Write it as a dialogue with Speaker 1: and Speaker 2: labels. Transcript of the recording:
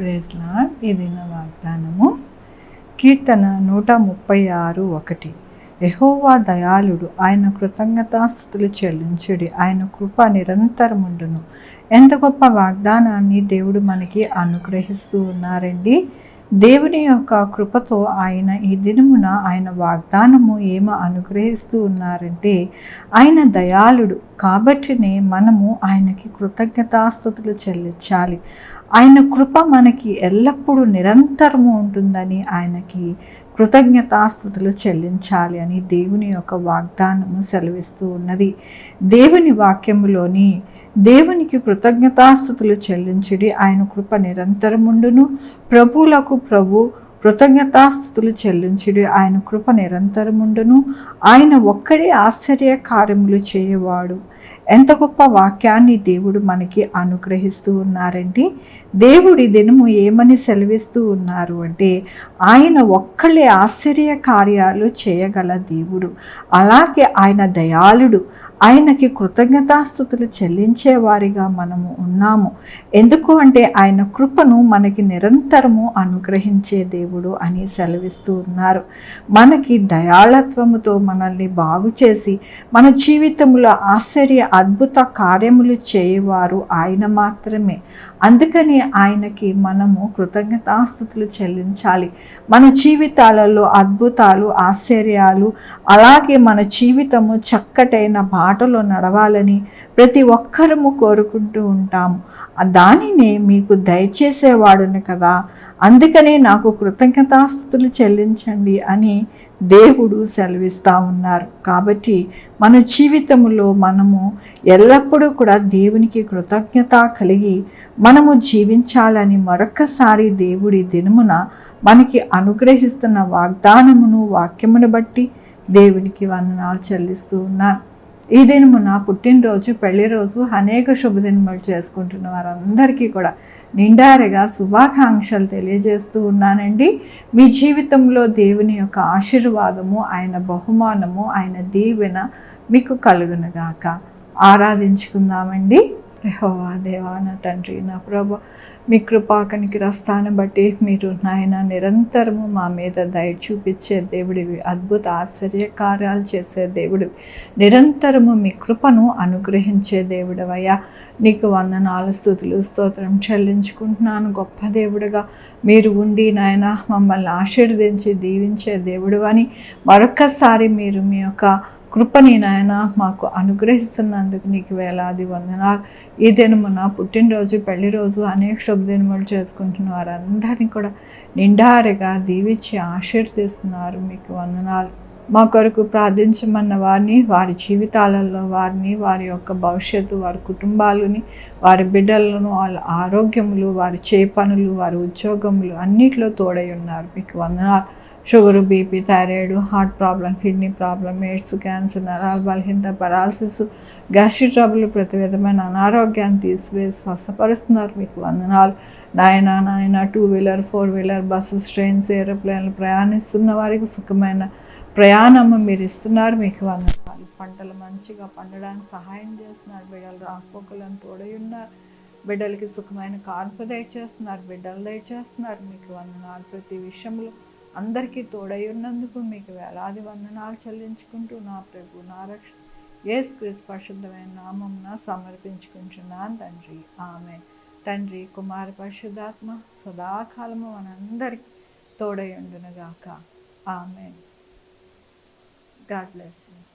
Speaker 1: Praise lord. ఈ దిన వాగ్దానము కీర్తన 136:1. యెహోవా దయాళుడు, ఆయన కృతజ్ఞతాస్తుతులు చెల్లించుడి, ఆయన కృప నిరంతరముండును. ఎంత గొప్ప వాగ్దానాన్ని దేవుడు మనకి అనుగ్రహిస్తూ ఉన్నారండి. దేవుని యొక్క కృపతో ఆయన ఈ దినమున ఆయన వాగ్దానము ఏమో అనుగ్రహిస్తూ ఉన్నారంటే, ఆయన దయాళుడు కాబట్టినే మనము ఆయనకి కృతజ్ఞతాస్తుతులు చెల్లించాలి. ఆయన కృప మనకి ఎల్లప్పుడూ నిరంతరము ఉంటుందని ఆయనకి కృతజ్ఞతాస్తుతులు చెల్లించాలి అని దేవుని యొక్క వాగ్దానము సెలవిస్తూ ఉన్నది. దేవుని వాక్యములోని దేవునికి కృతజ్ఞతాస్తుతులు చెల్లించుడి, ఆయన కృప నిరంతరముండును. ప్రభువులకు ప్రభు కృతజ్ఞతాస్తుతులు చెల్లించుడి, ఆయన కృప నిరంతరముండును. ఆయన ఒక్కడే ఆశ్చర్య కార్యములు చేయవాడు. ఎంత గొప్ప వాక్యాన్ని దేవుడు మనకి అనుగ్రహిస్తూ ఉన్నారండి. దేవుడి దినము ఏమని సెలవిస్తూ ఉన్నారు అంటే, ఆయన ఒక్కళ్ళే ఆశ్చర్య కార్యాలు చేయగల దేవుడు. అలాగే ఆయన దయాళుడు, ఆయనకి కృతజ్ఞతాస్తుతులు చెల్లించే వారిగా మనము ఉన్నాము. ఎందుకు అంటే ఆయన కృపను మనకి నిరంతరము అనుగ్రహించే దేవుడు అని సెలవిస్తూ ఉన్నారు. మనకి దయాళత్వముతో మనల్ని బాగు చేసి మన జీవితంలో ఆశ్చర్య అద్భుత కార్యములు చేయవారు ఆయన మాత్రమే. అందుకని ఆయనకి మనము కృతజ్ఞతాస్తుతులు చెల్లించాలి. మన జీవితాలలో అద్భుతాలు, ఆశ్చర్యాలు, అలాగే మన జీవితము చక్కటైన బాటలో నడవాలని ప్రతి ఒక్కరము కోరుకుంటూ ఉంటాము. దానినే మీకు దయచేసేవాడును కదా, అందుకనే నాకు కృతజ్ఞతాస్తుతులు చెల్లించండి అని దేవుడు సెలవిస్తూ ఉన్నారు. కాబట్టి మన జీవితంలో మనము ఎల్లప్పుడూ కూడా దేవునికి కృతజ్ఞత కలిగి మనము జీవించాలని మరొక్కసారి దేవుడి దినమున మనకి అనుగ్రహిస్తున్న వాగ్దానమును, వాక్యమును బట్టి దేవునికి వందనాలు చెల్లిస్తూ ఉన్నాను. ఈ దినమున పుట్టినరోజు, పెళ్లి రోజు, అనేక శుభదినములు చేసుకుంటున్న వారందరికీ కూడా నిండారుగా శుభాకాంక్షలు తెలియజేస్తూ ఉన్నానండి. మీ జీవితంలో దేవుని యొక్క ఆశీర్వాదము, ఆయన బహుమానము, ఆయన దీవెన మీకు కలుగునుగాక. ఆరాధించుకుందామండి. యెహోవా దేవా, నా తండ్రి, నా ప్రభు, మీ కృపాకనికి రస్తాన్ని బట్టి మీరు నాయన నిరంతరము మా మీద దయ చూపించే దేవుడివి, అద్భుత ఆశ్చర్య కార్యాలు చేసే దేవుడివి, నిరంతరము మీ కృపను అనుగ్రహించే దేవుడవయ్యా. నీకు వందనాలు, స్తుతులు, స్తోత్రం చెల్లించుకుంటున్నాను. గొప్ప దేవుడుగా మీరు ఉండి నాయన మమ్మల్ని ఆశీర్వదించి దీవించే దేవుడు అని మరొక్కసారి మీరు మీ యొక్క కృపని నాయన మాకు అనుగ్రహిస్తున్నందుకు నీకు వేలాది వందనాలు. ఈ దినమున పుట్టినరోజు, పెళ్లి రోజు, అనేక శుభదినములు చేసుకుంటున్న వారందరినీ కూడా నిండారుగా దీవించి ఆశీర్వదిస్తున్నారు. మీకు వందనాలు. మా కొరకు ప్రార్థించమన్న వారిని, వారి జీవితాలలో వారిని, వారి యొక్క భవిష్యత్తు, వారి కుటుంబాలని, వారి బిడ్డలను, వాళ్ళ ఆరోగ్యములు, వారి పనులు, వారి ఉద్యోగములు అన్నిట్లో తోడై ఉన్నారు. మీకు వందనాలు. Sugar, BP, thyroid, heart problem, kidney problem, AIDS, cancer, నరాల బలహీనత, పరాలసిస్, గ్యాస్ట్రిక్ ట్రబుల్, ప్రతి విధమైన అనారోగ్యాన్ని తీసివేసి స్వస్థపరుస్తున్నారు. మీకు వందనాలు నాయన. 2 వీలర్, 4 వీలర్, బస్సెస్, ట్రైన్స్, ఏరోప్లేన్లు ప్రయాణిస్తున్న వారికి సుఖమైన ప్రయాణము మీరు ఇస్తున్నారు. మీకు వందనాలు. పంటలు మంచిగా పండడానికి సహాయం చేస్తున్నారు. బిడ్డలు రాకపోకలను తోడై ఉన్నారు. బిడ్డలకి సుఖమైన కార్పు దయచేస్తున్నారు. బిడ్డలు దయచేస్తున్నారు. మీకు వందనాలు. ప్రతి విషయంలో అందరికీ తోడై ఉన్నందుకు మీకు వేలాది వందనాలు చెల్లించుకుంటూ నా ప్రభు, నా రక్షణ యేసుక్రీస్తు పరిశుద్ధమైన నామమున సమర్పించుకుంటున్నాను తండ్రి. ఆమేన్. తండ్రి, కుమార, పరిశుద్ధాత్మ సదాకాలము మనందరికీ తోడై ఉండునుగాక. ఆమేన్. God bless you.